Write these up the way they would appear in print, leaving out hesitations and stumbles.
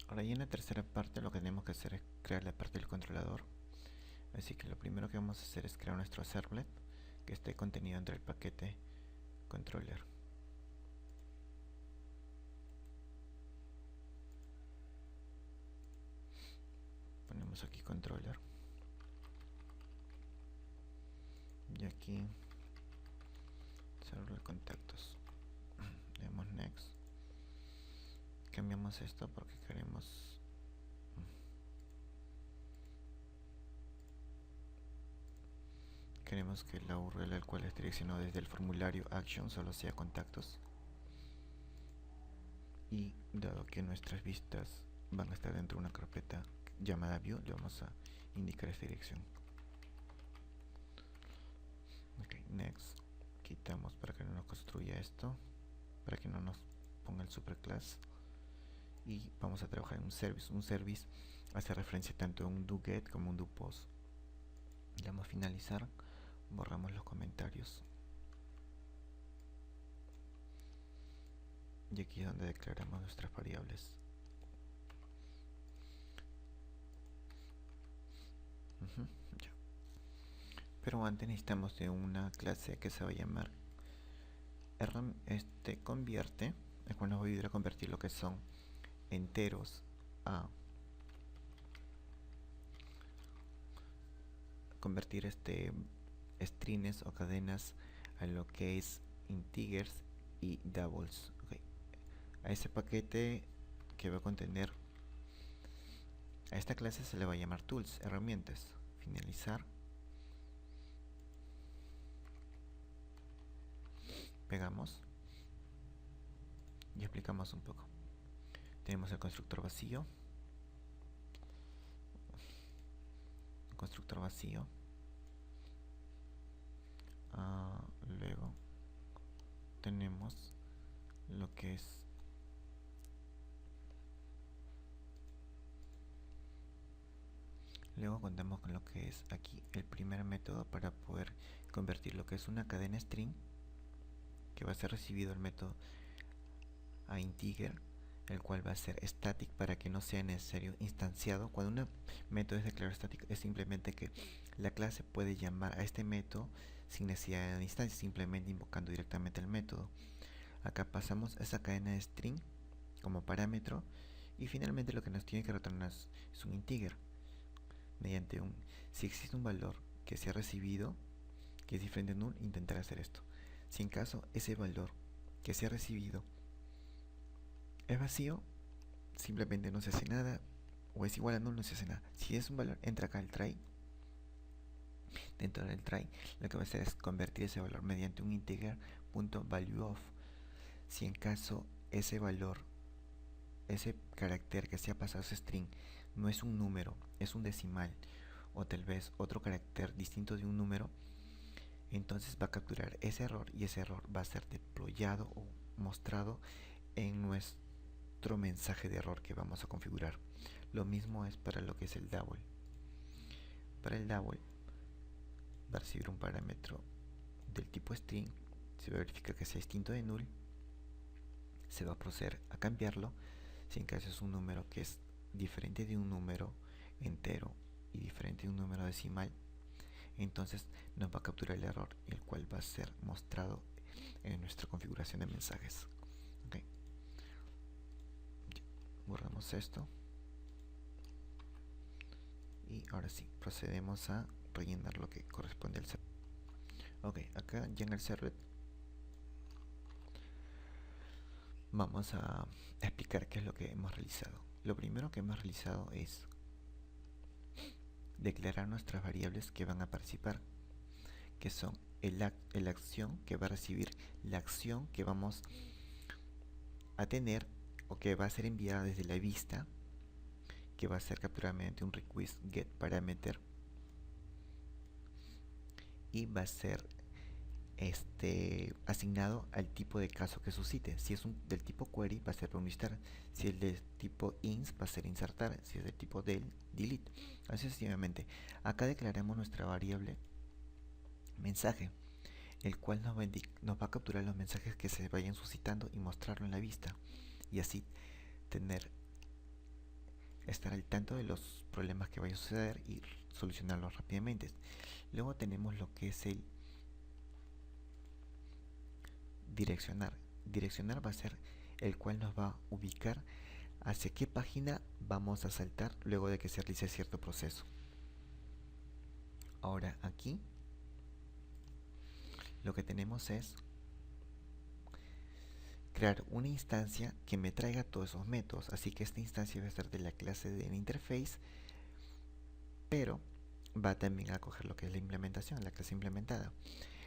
Ahora ya en la tercera parte lo que tenemos que hacer es crear la parte del controlador. Así que lo primero que vamos a hacer es crear nuestro servlet que esté contenido entre el paquete controller. Ponemos aquí controller y aquí server contactos. Le damos next. Cambiamos esto porque queremos que la URL al cual es direccionado desde el formulario action solo sea contactos, y dado que nuestras vistas van a estar dentro de una carpeta llamada view, le vamos a indicar esta dirección. Ok, next. Quitamos para que no nos construya esto, para que no nos ponga el superclass, y vamos a trabajar en un service. Un service hace referencia tanto a un doGet como un doPost. Le damos finalizar, borramos los comentarios y aquí es donde declaramos nuestras variables. Ya. Pero antes necesitamos de una clase que se va a llamar convierte, el cual nos va a ayudar a convertir lo que son enteros a convertir strings o cadenas a lo que es integers y doubles. Okay. A ese paquete que va a contener, a esta clase se le va a llamar tools, herramientas. Finalizar, pegamos y explicamos un poco. Tenemos el constructor vacío, luego tenemos lo que es luego contamos con lo que es aquí el primer método para poder convertir lo que es una cadena string, que va a ser recibido el método, a integer, el cual va a ser static para que no sea necesario instanciado. Cuando un método es declarado static, es simplemente que la clase puede llamar a este método sin necesidad de instancia, simplemente invocando directamente el método. Acá pasamos a esa cadena de string como parámetro, y finalmente lo que nos tiene que retornar es un integer mediante si existe un valor que se ha recibido que es diferente de null, intentar hacer esto. Si en caso ese valor que se ha recibido es vacío, simplemente no se hace nada, o es igual a null, no se hace nada. Si es un valor, entra acá el try. Dentro del try lo que va a hacer es convertir ese valor mediante un integer.valueOf. Si en caso ese valor, ese carácter que se ha pasado a ese string, no es un número, es un decimal, o tal vez otro carácter distinto de un número, entonces va a capturar ese error, y ese error va a ser deployado o mostrado en nuestro mensaje de error que vamos a configurar. Lo mismo es para lo que es el double. Para el double va a recibir un parámetro del tipo string, se va a verificar que sea distinto de null, se va a proceder a cambiarlo. Si en caso es un número que es diferente de un número entero y diferente de un número decimal, entonces nos va a capturar el error, el cual va a ser mostrado en nuestra configuración de mensajes. Okay. Borramos esto y ahora sí procedemos a rellenar lo que corresponde al server. Ok, acá ya en el server vamos a explicar qué es lo que hemos realizado. Lo primero que hemos realizado es declarar nuestras variables que van a participar, que son el acción que va a recibir la acción que vamos a tener o que va a ser enviada desde la vista, que va a ser capturada mediante un request get parameter, y va a ser asignado al tipo de caso que suscite. Si es del tipo query, va a ser unlistar. Si es del tipo ins, va a ser insertar. Si es del tipo del, delete. Así sucesivamente. Acá declaramos nuestra variable mensaje, el cual nos va a capturar los mensajes que se vayan suscitando y mostrarlo en la vista, y así tener estar al tanto de los problemas que vaya a suceder y solucionarlos rápidamente. Luego tenemos lo que es el direccionar. Direccionar va a ser el cual nos va a ubicar hacia qué página vamos a saltar luego de que se realice cierto proceso. Ahora aquí lo que tenemos es crear una instancia que me traiga todos esos métodos, así que esta instancia va a ser de la clase de interface, pero va también a coger lo que es la implementación, la clase implementada.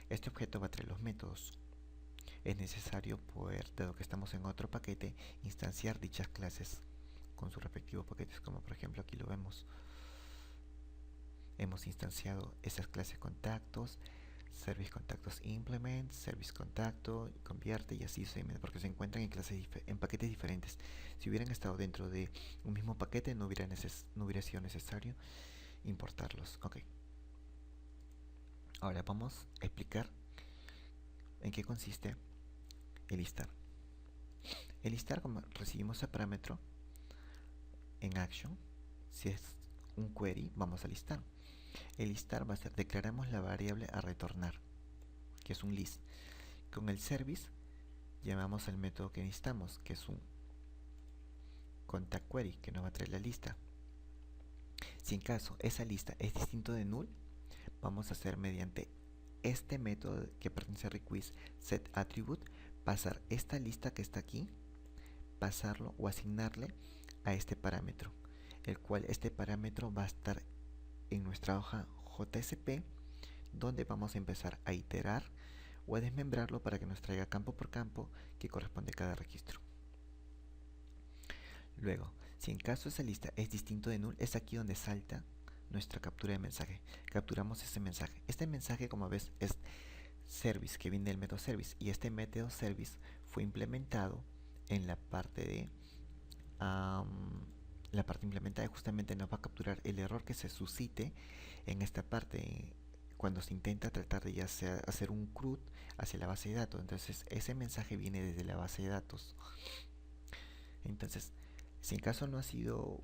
Este objeto va a traer los métodos. Es necesario poder, dado que estamos en otro paquete, instanciar dichas clases con sus respectivos paquetes, como por ejemplo aquí lo vemos. Hemos instanciado esas clases contactos, service contactos implement, service contacto, convierte y así sucesivamente, porque se encuentran en clases en paquetes diferentes. Si hubieran estado dentro de un mismo paquete, no hubiera sido necesario importarlos. Ok. Ahora vamos a explicar en qué consiste el listar. El listar, como recibimos el parámetro en action, si es un query, vamos a listar. El listar va a ser, declaramos la variable a retornar, que es un list. Con el service llamamos al método que necesitamos, que es un contact query, que nos va a traer la lista. Si en caso esa lista es distinto de null, vamos a hacer mediante este método que pertenece a request set attribute, pasar esta lista que está aquí, pasarlo o asignarle a este parámetro, el cual este parámetro va a estar en nuestra hoja JSP, donde vamos a empezar a iterar o a desmembrarlo para que nos traiga campo por campo que corresponde a cada registro. Luego, si en caso esa lista es distinto de null, es aquí donde salta nuestra captura de mensaje. Capturamos ese mensaje. Este mensaje, como ves, es service, que viene del método service, y este método service fue implementado en la parte de la parte implementada, justamente nos va a capturar el error que se suscite en esta parte cuando se intenta tratar de ya sea hacer un CRUD hacia la base de datos. Entonces ese mensaje viene desde la base de datos. Entonces, si en caso no ha sido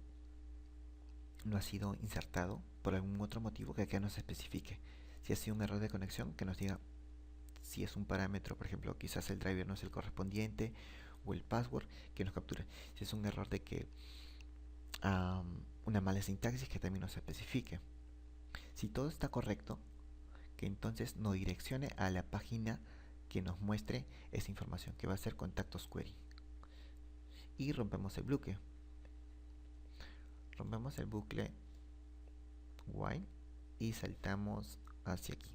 insertado por algún otro motivo, que acá nos especifique. Si ha sido un error de conexión, que nos diga si es un parámetro, por ejemplo, quizás el driver no es el correspondiente, o el password, que nos capture. Si es un error de que una mala sintaxis, que también nos especifique. Si todo está correcto, que entonces nos direccione a la página que nos muestre esa información, que va a ser contactos query. Y rompemos el bucle. Rompemos el bucle while y saltamos hacia aquí.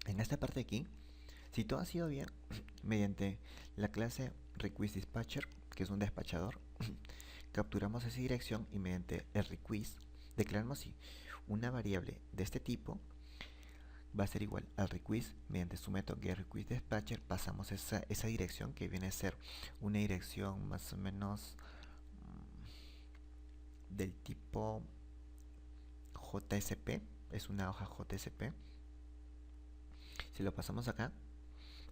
En esta parte de aquí, si todo ha sido bien, mediante la clase requestDispatcher, que es un despachador, capturamos esa dirección y mediante el request declaramos si una variable de este tipo va a ser igual al request. Mediante su método getRequestDispatcher pasamos esa dirección, que viene a ser una dirección más o menos del tipo JSP, es una hoja JSP. Si lo pasamos acá,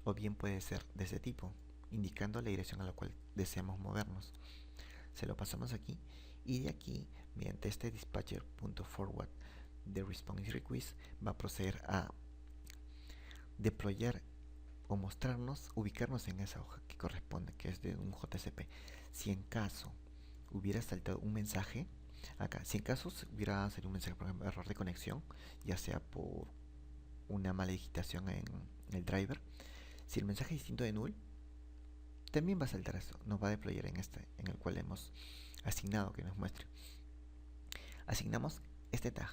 o bien puede ser de ese tipo, indicando la dirección a la cual deseamos movernos. Se lo pasamos aquí, y de aquí, mediante este dispatcher.forward de response request, va a proceder a deployar o mostrarnos, ubicarnos en esa hoja que corresponde, que es de un JSP. Si en caso hubiera saltado un mensaje acá, si en caso hubiera salido un mensaje, por ejemplo, error de conexión, ya sea por una mala digitación en el driver, si el mensaje es distinto de null, también va a saltar eso, nos va a deployar en este, en el cual hemos asignado que nos muestre. Asignamos este tag,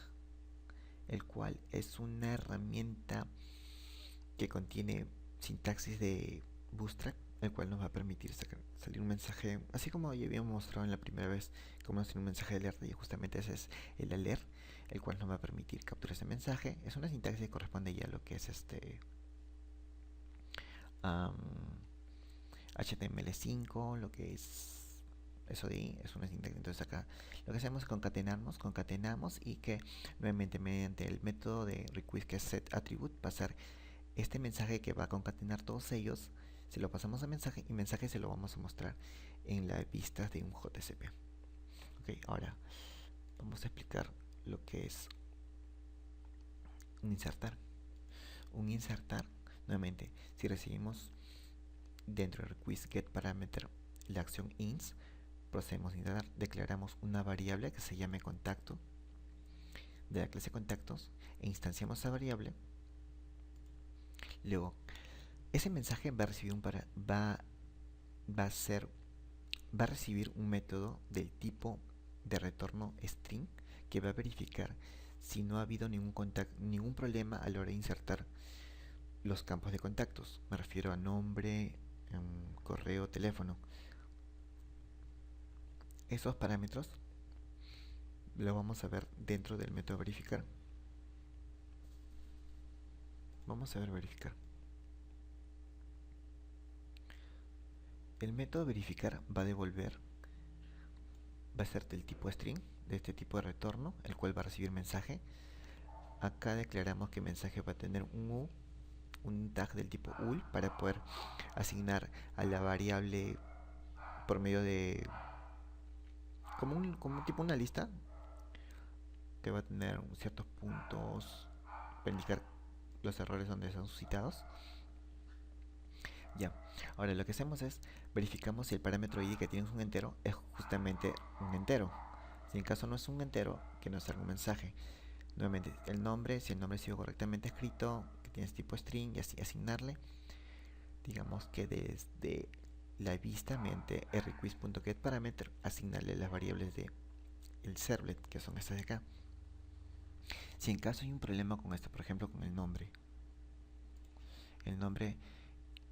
el cual es una herramienta que contiene sintaxis de Bootstrap, el cual nos va a permitir salir un mensaje, así como ya habíamos mostrado en la primera vez cómo nos tiene un mensaje de alerta, y justamente ese es el alert, el cual nos va a permitir capturar ese mensaje. Es una sintaxis que corresponde ya a lo que es HTML5, lo que es eso de ahí, es una sintaxis. Entonces acá lo que hacemos es concatenamos, y que nuevamente mediante el método de request, que es set attribute, pasar este mensaje que va a concatenar todos ellos, se lo pasamos a mensaje y mensaje se lo vamos a mostrar en las vistas de un JCP. Ok, ahora vamos a explicar lo que es un insertar. Un insertar, nuevamente, si recibimos dentro del request get parameter la acción ins, procedemos a insertar, declaramos una variable que se llame contacto de la clase contactos e instanciamos esa variable. Luego, ese mensaje va a recibir va a recibir un método del tipo de retorno string que va a verificar si no ha habido ningún problema a la hora de insertar los campos de contactos. Me refiero a nombre, correo, teléfono. Esos parámetros los vamos a ver dentro del método verificar. Vamos a ver verificar. El método verificar va a devolver, va a ser del tipo string, de este tipo de retorno, el cual va a recibir mensaje. Acá declaramos que mensaje va a tener un tag del tipo ul para poder asignar a la variable por medio de como tipo una lista que va a tener ciertos puntos para indicar los errores donde son suscitados. Ya, ahora lo que hacemos es verificamos si el parámetro id que tienes un entero es justamente un entero. Si en caso no es un entero, que nos salga un mensaje. Nuevamente, el nombre, si el nombre ha sido correctamente escrito, que tienes tipo string, y así asignarle. Digamos que desde la vista mediante request.getParameter asignarle las variables de el servlet, que son estas de acá. Si en caso hay un problema con esto, por ejemplo con el nombre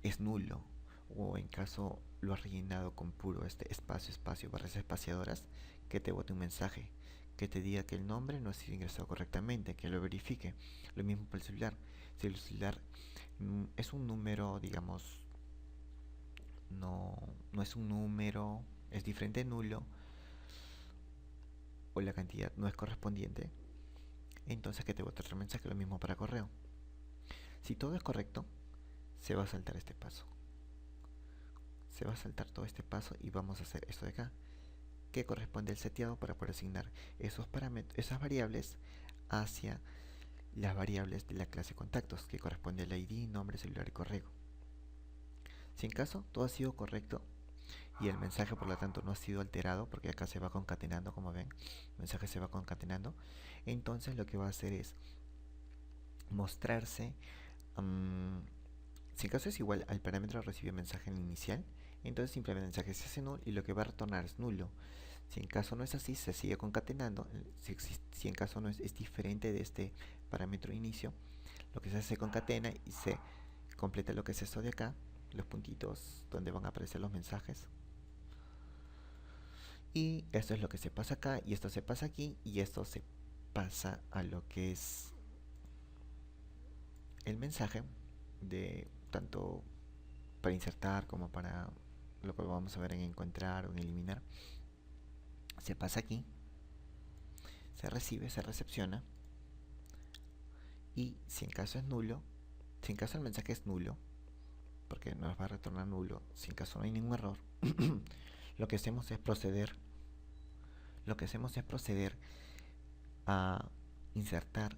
es nulo, o en caso lo has rellenado con puro espacio, barras espaciadoras, que te bote un mensaje que te diga que el nombre no ha sido ingresado correctamente, que lo verifique. Lo mismo para el celular. Si el celular es un número, digamos, no es un número, es diferente de nulo, o la cantidad no es correspondiente, entonces que te bote otro mensaje. Lo mismo para correo. Si todo es correcto, se va a saltar este paso. Se va a saltar todo este paso y vamos a hacer esto de acá, que corresponde al seteado para poder asignar esos parámetros, esas variables hacia las variables de la clase contactos, que corresponde al ID, nombre, celular y correo. Si en caso todo ha sido correcto y el mensaje por lo tanto no ha sido alterado, porque acá se va concatenando, como ven, el mensaje se va concatenando, entonces lo que va a hacer es mostrarse, si en caso es igual al parámetro recibe mensaje en el inicial, entonces simplemente el mensaje se hace null y lo que va a retornar es nulo. Si en caso no es así, se sigue concatenando. Si en caso no es diferente de este parámetro inicio, lo que se hace se concatena y se completa lo que es esto de acá, los puntitos donde van a aparecer los mensajes. Y esto es lo que se pasa acá, y esto se pasa aquí, y esto se pasa a lo que es el mensaje de tanto para insertar como para lo que vamos a ver en encontrar o en eliminar. Se pasa aquí, se recibe, se recepciona, y si en caso es nulo, si en caso el mensaje es nulo, porque nos va a retornar nulo, si en caso no hay ningún error, lo que hacemos es proceder a insertar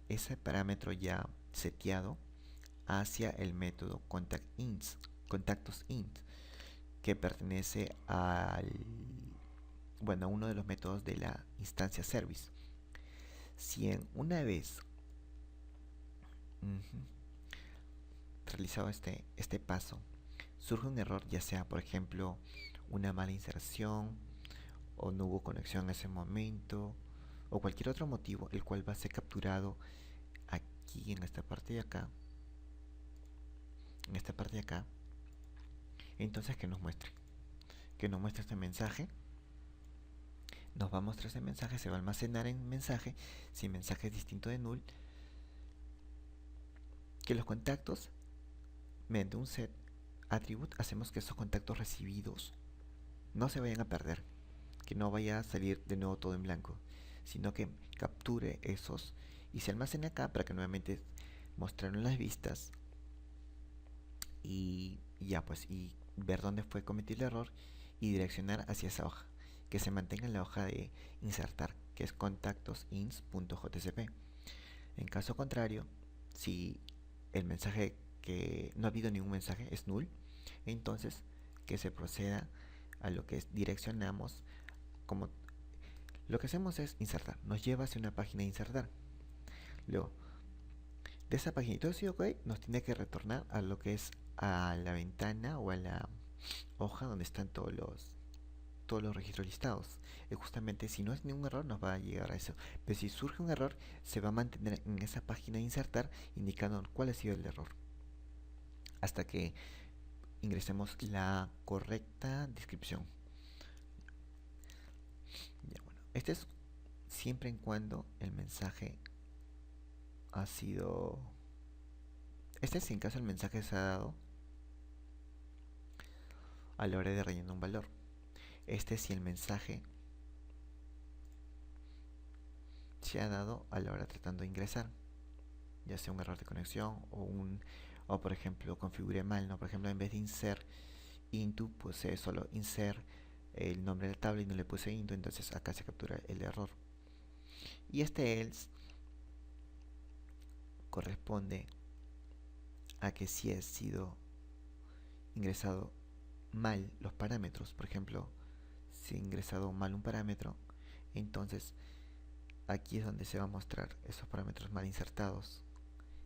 ese parámetro ya seteado hacia el método contactosInt, que pertenece a uno de los métodos de la instancia service. Si en una vez realizado este paso surge un error, ya sea por ejemplo una mala inserción, o no hubo conexión en ese momento, o cualquier otro motivo, el cual va a ser capturado aquí en esta parte de acá, entonces que nos muestre este mensaje. Nos va a mostrar ese mensaje, se va a almacenar en mensaje. Si el mensaje es distinto de null, que los contactos, mediante un set attribute, hacemos que esos contactos recibidos no se vayan a perder, que no vaya a salir de nuevo todo en blanco, sino que capture esos y se almacene acá para que nuevamente mostrarlo en las vistas y ya pues, y ver dónde fue cometido el error y direccionar hacia esa hoja, que se mantenga en la hoja de insertar, que es contactos.ins.jcp. En caso contrario, si el mensaje, que no ha habido ningún mensaje, es null, entonces que se proceda a lo que es direccionamos. Como lo que hacemos es insertar, nos lleva hacia una página de insertar. Luego de esa página, y todo si ok, nos tiene que retornar a lo que es a la ventana o a la hoja donde están todos los registros listados. Justamente si no es ningún error nos va a llegar a eso, pero si surge un error se va a mantener en esa página de insertar indicando cuál ha sido el error hasta que ingresemos la correcta descripción. Ya, bueno, este es siempre en cuando el mensaje ha sido, este es en caso el mensaje se ha dado a la hora de rellenar un valor. Este si el mensaje se ha dado a la hora tratando de ingresar, ya sea un error de conexión o por ejemplo configuré mal, ¿no? Por ejemplo, en vez de insert into puse solo insert el nombre de la tabla y no le puse into, entonces acá se captura el error. Y este else corresponde a que si ha sido ingresado mal los parámetros, por ejemplo, si he ingresado mal un parámetro, entonces aquí es donde se va a mostrar esos parámetros mal insertados.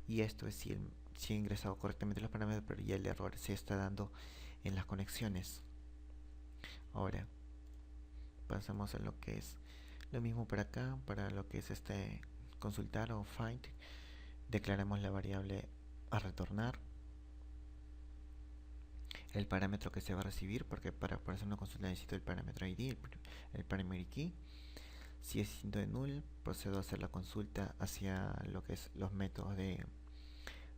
Y esto es si he ingresado correctamente los parámetros, pero ya el error se está dando en las conexiones. Ahora pasamos a lo que es lo mismo para acá, para lo que es consultar o find. Declaramos la variable a retornar, el parámetro que se va a recibir, porque para hacer una consulta necesito el parámetro ID, el primary key. Si es distinto de null, procedo a hacer la consulta hacia lo que es los métodos de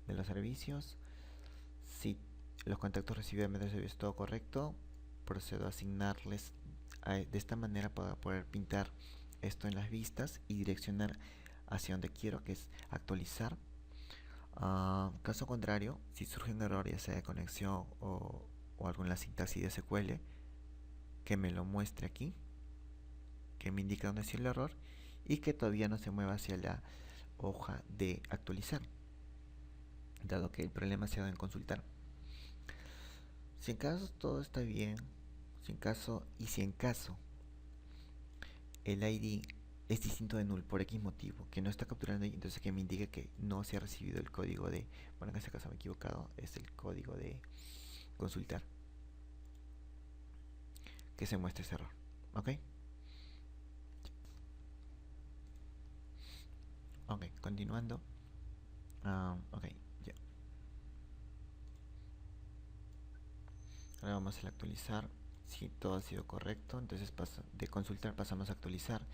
los servicios. Si los contactos recibidos de métodos de servicio es todo correcto, procedo a asignarles de esta manera para poder pintar esto en las vistas y direccionar hacia donde quiero, que es actualizar. Caso contrario, si surge un error ya sea de conexión o algo en la sintaxis de SQL, que me lo muestre aquí, que me indica dónde es el error y que todavía no se mueva hacia la hoja de actualizar, dado que el problema se ha dado en consultar. Si en caso todo está bien, si en caso el ID es distinto de null por X motivo, que no está capturando, entonces que me indique que no se ha recibido el código de, bueno, en este caso me he equivocado, es el código de consultar, que se muestre ese error. ¿Ok? Ok, continuando. Ok, ya. Ahora vamos a actualizar. Si todo ha sido correcto, entonces de consultar pasamos a actualizar.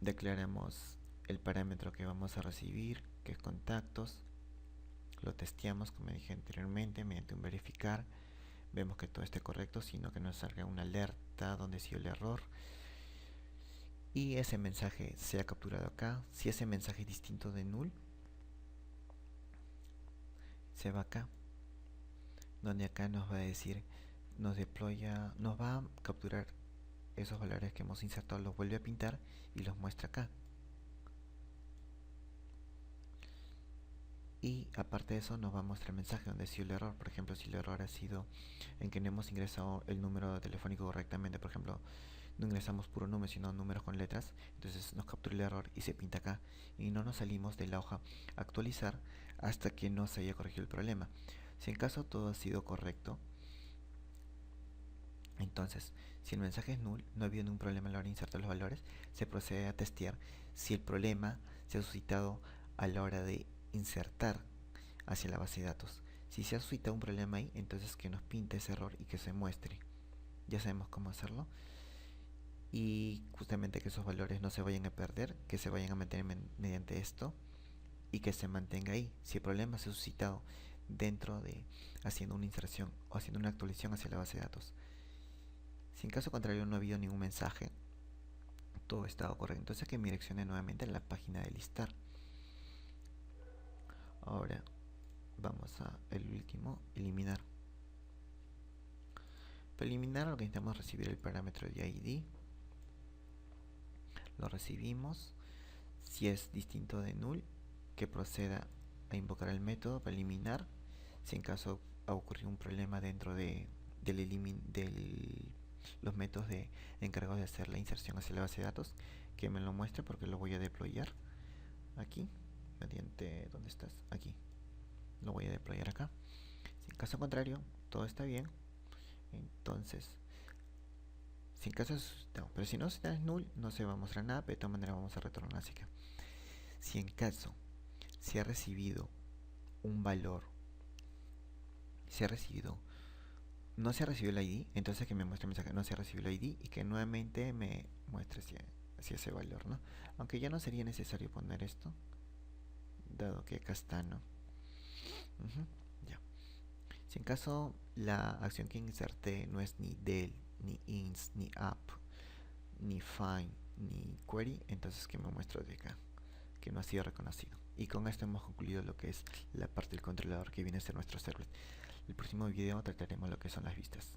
Declaramos el parámetro que vamos a recibir, que es contactos. Lo testeamos, como dije anteriormente, mediante un verificar. Vemos que todo esté correcto, sino que nos salga una alerta donde sido el error. Y ese mensaje se ha capturado acá. Si ese mensaje es distinto de null, se va acá, donde acá nos va a decir, nos va a capturar esos valores que hemos insertado, los vuelve a pintar y los muestra acá. Y aparte de eso nos va a mostrar el mensaje donde ha sido el error. Por ejemplo, si el error ha sido en que no hemos ingresado el número telefónico correctamente, por ejemplo, no ingresamos puro número sino números con letras, entonces nos captura el error y se pinta acá y no nos salimos de la hoja actualizar hasta que no se haya corregido el problema. Si en caso todo ha sido correcto, entonces si el mensaje es null, no ha habido ningún problema a la hora de insertar los valores, se procede a testear si el problema se ha suscitado a la hora de insertar hacia la base de datos. Si se ha suscitado un problema ahí, entonces que nos pinte ese error y que se muestre. Ya sabemos cómo hacerlo. Y justamente que esos valores no se vayan a perder, que se vayan a mantener mediante esto y que se mantenga ahí. Si el problema se ha suscitado dentro de haciendo una inserción o haciendo una actualización hacia la base de datos. Si en caso contrario no ha habido ningún mensaje, todo ha estado correcto. Entonces que me direccione nuevamente a la página de listar. Ahora vamos a el último, eliminar. Para eliminar lo que necesitamos recibir el parámetro de ID. Lo recibimos. Si es distinto de null, que proceda a invocar el método para eliminar. Si en caso ha ocurrido un problema dentro de los métodos encargados de hacer la inserción hacia la base de datos, que me lo muestre porque lo voy a deployar aquí mediante, ¿dónde estás? Aquí lo voy a deployar acá. Si en caso contrario todo está bien, entonces si en caso no, pero si no está en null no se va a mostrar nada, pero de todas maneras vamos a retornar así que si en caso se ha recibido un valor, se ha recibido, no se ha recibido el ID, entonces que me muestre el mensaje no se ha recibido el ID y que nuevamente me muestre si ese valor, ¿no? Aunque ya no sería necesario poner esto, dado que acá está, ¿no? Ya. Si en caso la acción que inserté no es ni del, ni ins, ni up, ni find, ni query, entonces que me muestra de acá, que no ha sido reconocido. Y con esto hemos concluido lo que es la parte del controlador que viene a ser nuestro servlet. El próximo video trataremos lo que son las vistas.